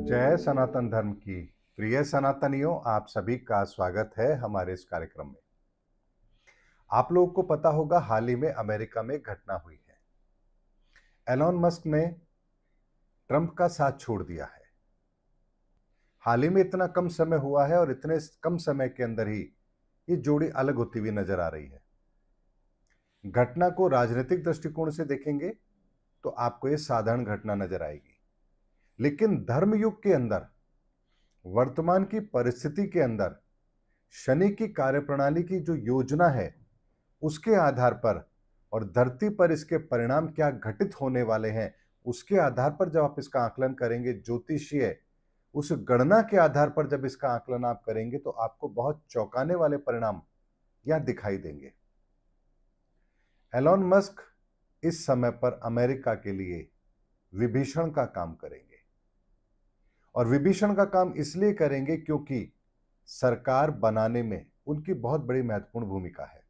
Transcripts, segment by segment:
जय सनातन धर्म की प्रिय सनातनियों, आप सभी का स्वागत है हमारे इस कार्यक्रम में। आप लोगों को पता होगा, हाल ही में अमेरिका में घटना हुई है। एलॉन मस्क ने ट्रंप का साथ छोड़ दिया है। हाल ही में इतना कम समय हुआ है और इतने कम समय के अंदर ही ये जोड़ी अलग होती हुई नजर आ रही है। घटना को राजनीतिक दृष्टिकोण से देखेंगे तो आपको ये साधारण घटना नजर आएगी, लेकिन धर्म युग के अंदर, वर्तमान की परिस्थिति के अंदर शनि की कार्यप्रणाली की जो योजना है, उसके आधार पर और धरती पर इसके परिणाम क्या घटित होने वाले हैं, उसके आधार पर जब आप इसका आकलन करेंगे, ज्योतिषीय उस गणना के आधार पर जब इसका आकलन आप करेंगे, तो आपको बहुत चौंकाने वाले परिणाम यहां दिखाई देंगे। एलॉन मस्क इस समय पर अमेरिका के लिए विभीषण का काम करेंगे, और विभीषण का काम इसलिए करेंगे क्योंकि सरकार बनाने में उनकी बहुत बड़ी महत्वपूर्ण भूमिका है।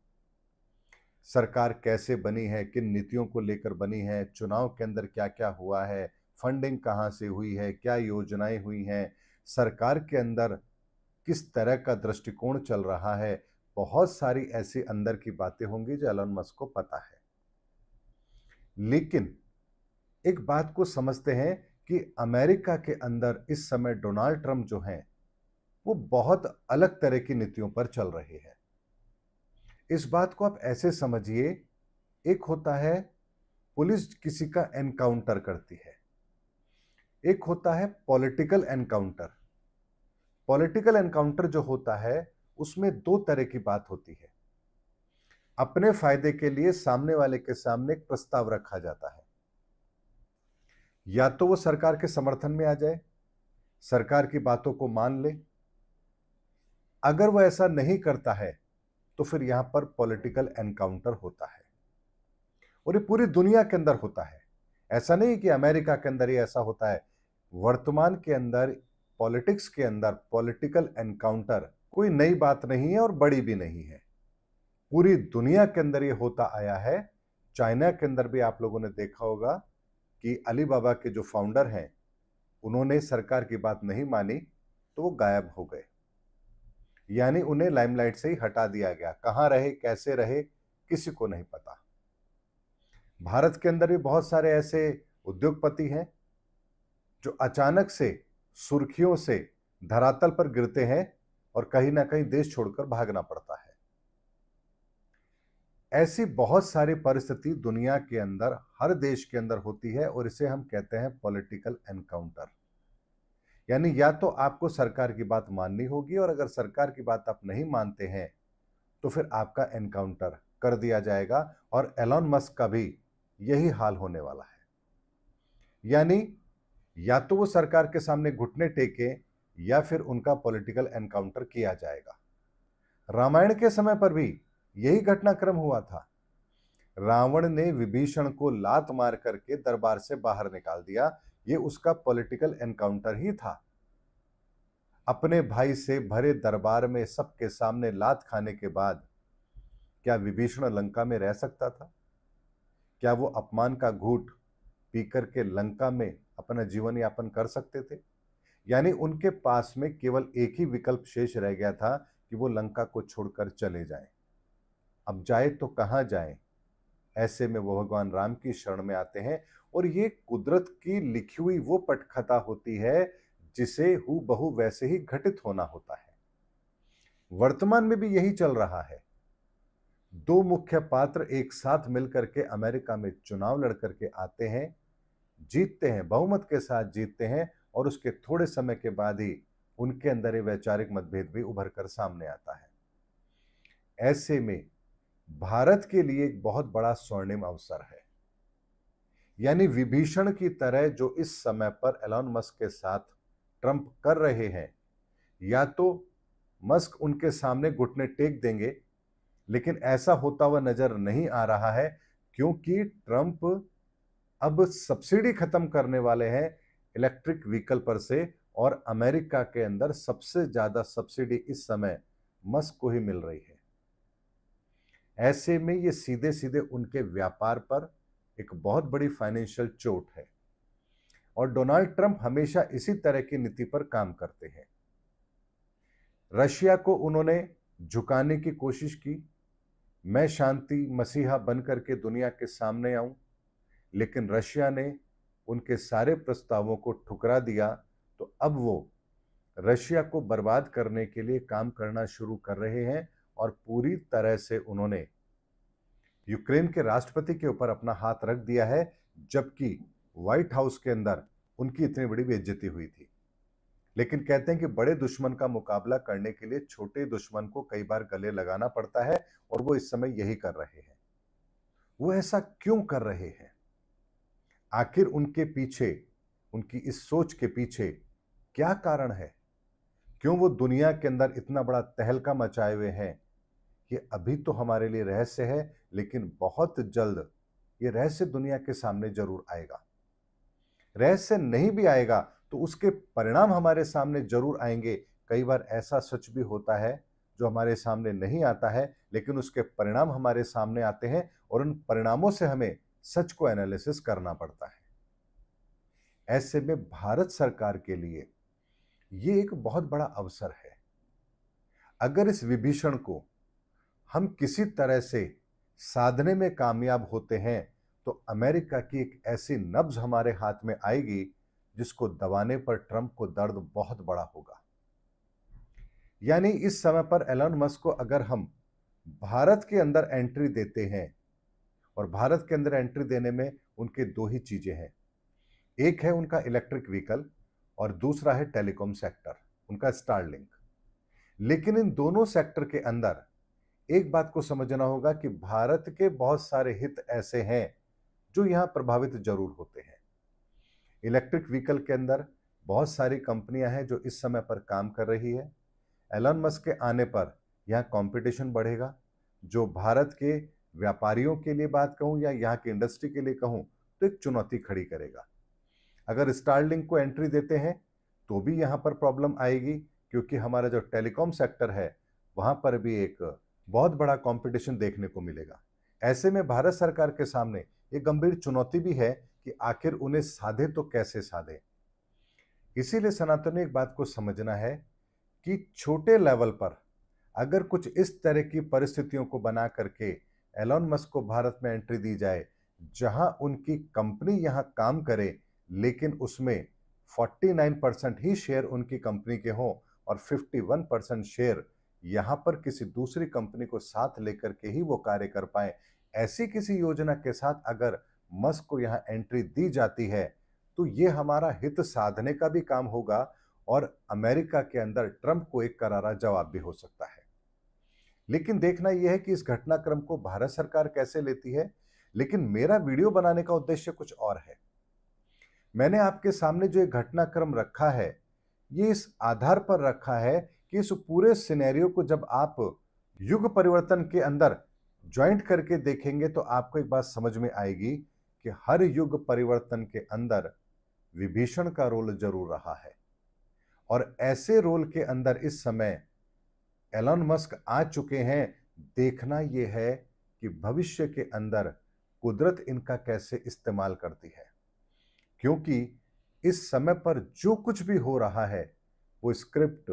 सरकार कैसे बनी है, किन नीतियों को लेकर बनी है, चुनाव के अंदर क्या क्या हुआ है, फंडिंग कहां से हुई है, क्या योजनाएं हुई हैं, सरकार के अंदर किस तरह का दृष्टिकोण चल रहा है, बहुत सारी ऐसी अंदर की बातें होंगी जो एलन मस्क को पता है। लेकिन एक बात को समझते हैं कि अमेरिका के अंदर इस समय डोनाल्ड ट्रंप जो हैं, वो बहुत अलग तरह की नीतियों पर चल रहे हैं। इस बात को आप ऐसे समझिए, एक होता है पुलिस किसी का एनकाउंटर करती है, एक होता है पॉलिटिकल एनकाउंटर। पॉलिटिकल एनकाउंटर जो होता है, उसमें दो तरह की बात होती है। अपने फायदे के लिए सामने वाले के सामने एक प्रस्ताव रखा जाता है, या तो वो सरकार के समर्थन में आ जाए, सरकार की बातों को मान ले। अगर वो ऐसा नहीं करता है तो फिर यहां पर पॉलिटिकल एनकाउंटर होता है, और ये पूरी दुनिया के अंदर होता है। ऐसा नहीं कि अमेरिका के अंदर ही ऐसा होता है। वर्तमान के अंदर पॉलिटिक्स के अंदर पॉलिटिकल एनकाउंटर कोई नई बात नहीं है और बड़ी भी नहीं है। पूरी दुनिया के अंदर ये होता आया है। चाइना के अंदर भी आप लोगों ने देखा होगा कि अलीबाबा के जो फाउंडर हैं, उन्होंने सरकार की बात नहीं मानी तो वो गायब हो गए, यानी उन्हें लाइमलाइट से ही हटा दिया गया। कहां रहे, कैसे रहे, किसी को नहीं पता। भारत के अंदर भी बहुत सारे ऐसे उद्योगपति हैं जो अचानक से सुर्खियों से धरातल पर गिरते हैं और कहीं ना कहीं देश छोड़कर भागना पड़ता है। ऐसी बहुत सारी परिस्थिति दुनिया के अंदर, हर देश के अंदर होती है, और इसे हम कहते हैं पॉलिटिकल एनकाउंटर। यानी या तो आपको सरकार की बात माननी होगी, और अगर सरकार की बात आप नहीं मानते हैं तो फिर आपका एनकाउंटर कर दिया जाएगा। और एलॉन मस्क का भी यही हाल होने वाला है। यानी या तो वो सरकार के सामने घुटने टेके, या फिर उनका पॉलिटिकल एनकाउंटर किया जाएगा। रामायण के समय पर भी यही घटनाक्रम हुआ था। रावण ने विभीषण को लात मार करके दरबार से बाहर निकाल दिया। ये उसका पॉलिटिकल एनकाउंटर ही था। अपने भाई से भरे दरबार में सबके सामने लात खाने के बाद क्या विभीषण लंका में रह सकता था? क्या वो अपमान का घूंट पीकर के लंका में अपना जीवन यापन कर सकते थे? यानी उनके पास में केवल एक ही विकल्प शेष रह गया था कि वो लंका को छोड़कर चले जाएं। अब जाए तो कहां जाएं? ऐसे में वो भगवान राम की शरण में आते हैं, और ये कुदरत की लिखी हुई वो पटकथा होती है जिसे हूबहू वैसे ही घटित होना होता है। वर्तमान में भी यही चल रहा है। दो मुख्य पात्र एक साथ मिलकर के अमेरिका में चुनाव लड़कर के आते हैं, जीतते हैं, बहुमत के साथ जीतते हैं, और उसके थोड़े समय के बाद ही उनके अंदर ये वैचारिक मतभेद भी उभर कर सामने आता है। ऐसे में भारत के लिए एक बहुत बड़ा स्वर्णिम अवसर है। यानी विभीषण की तरह जो इस समय पर एलॉन मस्क के साथ ट्रंप कर रहे हैं, या तो मस्क उनके सामने घुटने टेक देंगे, लेकिन ऐसा होता हुआ नजर नहीं आ रहा है, क्योंकि ट्रंप अब सब्सिडी खत्म करने वाले हैं इलेक्ट्रिक व्हीकल पर से, और अमेरिका के अंदर सबसे ज्यादा सब्सिडी इस समय मस्क को ही मिल रही है। ऐसे में ये सीधे सीधे उनके व्यापार पर एक बहुत बड़ी फाइनेंशियल चोट है। और डोनाल्ड ट्रंप हमेशा इसी तरह की नीति पर काम करते हैं। रशिया को उन्होंने झुकाने की कोशिश की, मैं शांति मसीहा बनकर के दुनिया के सामने आऊं, लेकिन रशिया ने उनके सारे प्रस्तावों को ठुकरा दिया। तो अब वो रशिया को बर्बाद करने के लिए काम करना शुरू कर रहे हैं और पूरी तरह से उन्होंने यूक्रेन के राष्ट्रपति के ऊपर अपना हाथ रख दिया है, जबकि व्हाइट हाउस के अंदर उनकी इतनी बड़ी बेइज्जती हुई थी। लेकिन कहते हैं कि बड़े दुश्मन का मुकाबला करने के लिए छोटे दुश्मन को कई बार गले लगाना पड़ता है, और वो इस समय यही कर रहे हैं। वो ऐसा क्यों कर रहे हैं? आखिर उनके पीछे, उनकी इस सोच के पीछे क्या कारण है? क्यों वो दुनिया के अंदर इतना बड़ा तहलका मचाए हुए हैं? ये अभी तो हमारे लिए रहस्य है, लेकिन बहुत जल्द ये रहस्य दुनिया के सामने जरूर आएगा। रहस्य नहीं भी आएगा तो उसके परिणाम हमारे सामने जरूर आएंगे। कई बार ऐसा सच भी होता है जो हमारे सामने नहीं आता है, लेकिन उसके परिणाम हमारे सामने आते हैं और उन परिणामों से हमें सच को एनालिसिस करना पड़ता है। ऐसे में भारत सरकार के लिए ये एक बहुत बड़ा अवसर है। अगर इस विभीषण को हम किसी तरह से साधने में कामयाब होते हैं तो अमेरिका की एक ऐसी नब्ज हमारे हाथ में आएगी जिसको दबाने पर ट्रंप को दर्द बहुत बड़ा होगा। यानी इस समय पर एलन मस्क को अगर हम भारत के अंदर एंट्री देते हैं, और भारत के अंदर एंट्री देने में उनके दो ही चीजें हैं, एक है उनका इलेक्ट्रिक व्हीकल और दूसरा है टेलीकॉम सेक्टर, उनका स्टारलिंक। लेकिन इन दोनों सेक्टर के अंदर एक बात को समझना होगा कि भारत के बहुत सारे हित ऐसे हैं जो यहां प्रभावित जरूर होते हैं। इलेक्ट्रिक व्हीकल के अंदर बहुत सारी कंपनियां हैं जो इस समय पर काम कर रही है। एलन मस्क के आने पर यहां कंपटीशन बढ़ेगा, जो भारत के व्यापारियों के लिए बात कहूं या यहां की इंडस्ट्री के लिए कहूं तो एक चुनौती खड़ी करेगा। अगर स्टारलिंक को एंट्री देते हैं तो भी यहां पर प्रॉब्लम आएगी, क्योंकि हमारा जो टेलीकॉम सेक्टर है वहां पर भी एक बहुत बड़ा कंपटीशन देखने को मिलेगा। ऐसे में भारत सरकार के सामने एक गंभीर चुनौती भी है कि आखिर उन्हें साधे तो कैसे साधे। इसीलिए सनातनी एक बात को समझना है कि छोटे लेवल पर अगर कुछ इस तरह की परिस्थितियों को बना करके एलन मस्क को भारत में एंट्री दी जाए, जहां उनकी कंपनी यहां काम करे, लेकिन उसमें 49% ही शेयर उनकी कंपनी के हों और 51% शेयर यहां पर किसी दूसरी कंपनी को साथ लेकर के ही वो कार्य कर पाए, ऐसी किसी योजना के साथ अगर मस्क को यहां एंट्री दी जाती है तो ये हमारा हित साधने का भी काम होगा और अमेरिका के अंदर ट्रंप को एक करारा जवाब भी हो सकता है। लेकिन देखना यह है कि इस घटनाक्रम को भारत सरकार कैसे लेती है। लेकिन मेरा वीडियो बनाने का उद्देश्य कुछ और है। मैंने आपके सामने जो एक घटनाक्रम रखा है, ये इस आधार पर रखा है कि इस पूरे सिनेरियो को जब आप युग परिवर्तन के अंदर ज्वाइंट करके देखेंगे तो आपको एक बात समझ में आएगी कि हर युग परिवर्तन के अंदर विभीषण का रोल जरूर रहा है, और ऐसे रोल के अंदर इस समय एलन मस्क आ चुके हैं। देखना यह है कि भविष्य के अंदर कुदरत इनका कैसे इस्तेमाल करती है, क्योंकि इस समय पर जो कुछ भी हो रहा है वो स्क्रिप्ट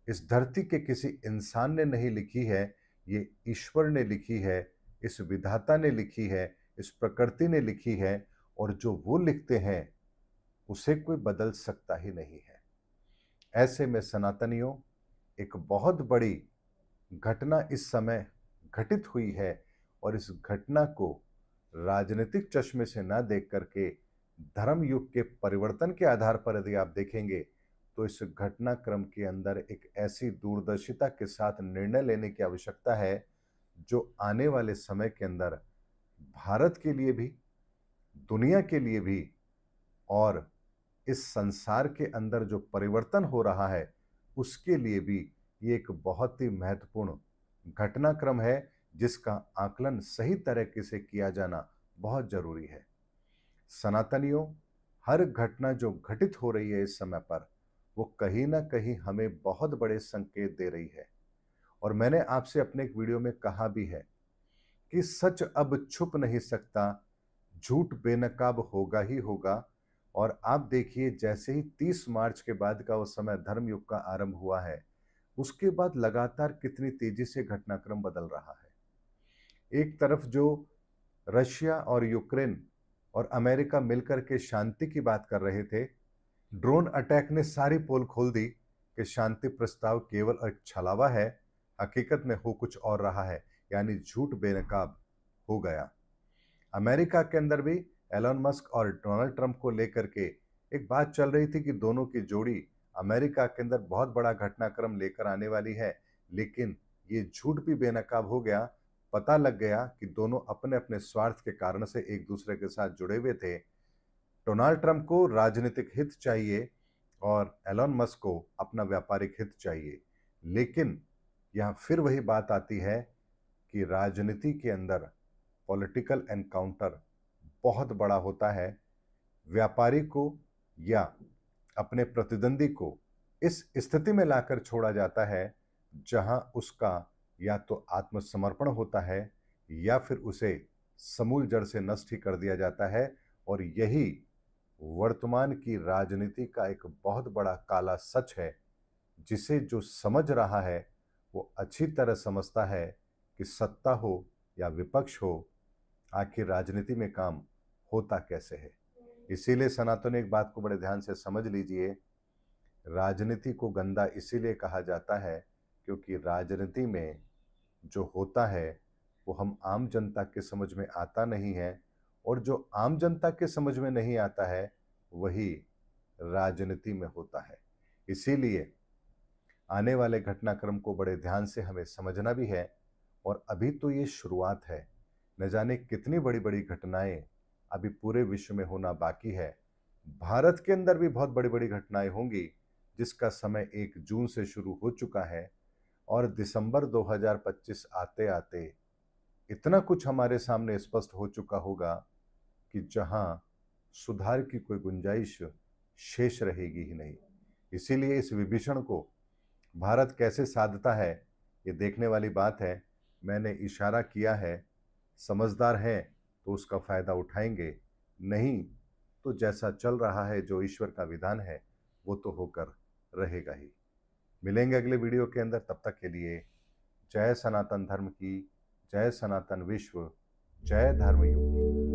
इस धरती के किसी इंसान ने नहीं लिखी है, ये ईश्वर ने लिखी है, इस विधाता ने लिखी है, इस प्रकृति ने लिखी है, और जो वो लिखते हैं उसे कोई बदल सकता ही नहीं है। ऐसे में सनातनियों, एक बहुत बड़ी घटना इस समय घटित हुई है, और इस घटना को राजनीतिक चश्मे से ना देख करके धर्म युग के परिवर्तन के आधार पर यदि आप देखेंगे तो इस घटनाक्रम के अंदर एक ऐसी दूरदर्शिता के साथ निर्णय लेने की आवश्यकता है जो आने वाले समय के अंदर भारत के लिए भी, दुनिया के लिए भी, और इस संसार के अंदर जो परिवर्तन हो रहा है उसके लिए भी ये एक बहुत ही महत्वपूर्ण घटनाक्रम है, जिसका आकलन सही तरीके से किया जाना बहुत जरूरी है। सनातनियों, हर घटना जो घटित हो रही है इस समय पर, वो कहीं ना कहीं हमें बहुत बड़े संकेत दे रही है। और मैंने आपसे अपने एक वीडियो में कहा भी है कि सच अब छुप नहीं सकता, झूठ बेनकाब होगा ही होगा, और आप देखिए जैसे ही 30 मार्च के बाद का वो समय धर्म युग का आरंभ हुआ है, उसके बाद लगातार कितनी तेजी से घटनाक्रम बदल रहा है। एक तरफ जो रशिया और यूक्रेन और अमेरिका मिलकर के शांति की बात कर रहे थे, ड्रोन अटैक ने सारी पोल खोल दी कि शांति प्रस्ताव केवल एक छलावा है, हकीकत में हो कुछ और रहा है, यानी झूठ बेनकाब हो गया। अमेरिका के अंदर भी एलन मस्क और डोनाल्ड ट्रंप को लेकर के एक बात चल रही थी कि दोनों की जोड़ी अमेरिका के अंदर बहुत बड़ा घटनाक्रम लेकर आने वाली है, लेकिन ये झूठ भी बेनकाब हो गया। पता लग गया कि दोनों अपने अपने स्वार्थ के कारण से एक दूसरे के साथ जुड़े हुए थे। डोनाल्ड ट्रंप को राजनीतिक हित चाहिए और एलन मस्क को अपना व्यापारिक हित चाहिए, लेकिन यहाँ फिर वही बात आती है कि राजनीति के अंदर पॉलिटिकल एनकाउंटर बहुत बड़ा होता है। व्यापारी को या अपने प्रतिद्वंदी को इस स्थिति में लाकर छोड़ा जाता है जहां उसका या तो आत्मसमर्पण होता है या फिर उसे समूल जड़ से नष्ट ही कर दिया जाता है। और यही वर्तमान की राजनीति का एक बहुत बड़ा काला सच है, जिसे जो समझ रहा है वो अच्छी तरह समझता है कि सत्ता हो या विपक्ष हो, आखिर राजनीति में काम होता कैसे है। इसीलिए सनातन एक बात को बड़े ध्यान से समझ लीजिए, राजनीति को गंदा इसीलिए कहा जाता है क्योंकि राजनीति में जो होता है वो हम आम जनता के समझ में आता नहीं है, और जो आम जनता के समझ में नहीं आता है वही राजनीति में होता है। इसीलिए आने वाले घटनाक्रम को बड़े ध्यान से हमें समझना भी है, और अभी तो ये शुरुआत है। न जाने कितनी बड़ी बड़ी घटनाएं अभी पूरे विश्व में होना बाकी है। भारत के अंदर भी बहुत बड़ी बड़ी घटनाएं होंगी, जिसका समय 1 जून से शुरू हो चुका है, और दिसंबर 2025 आते आते इतना कुछ हमारे सामने स्पष्ट हो चुका होगा कि जहां सुधार की कोई गुंजाइश शेष रहेगी ही नहीं। इसीलिए इस विभीषण को भारत कैसे साधता है, ये देखने वाली बात है। मैंने इशारा किया है, समझदार हैं तो उसका फायदा उठाएंगे, नहीं तो जैसा चल रहा है, जो ईश्वर का विधान है वो तो होकर रहेगा ही। मिलेंगे अगले वीडियो के अंदर, तब तक के लिए जय सनातन धर्म की, जय सनातन विश्व, जय धर्मयुग की।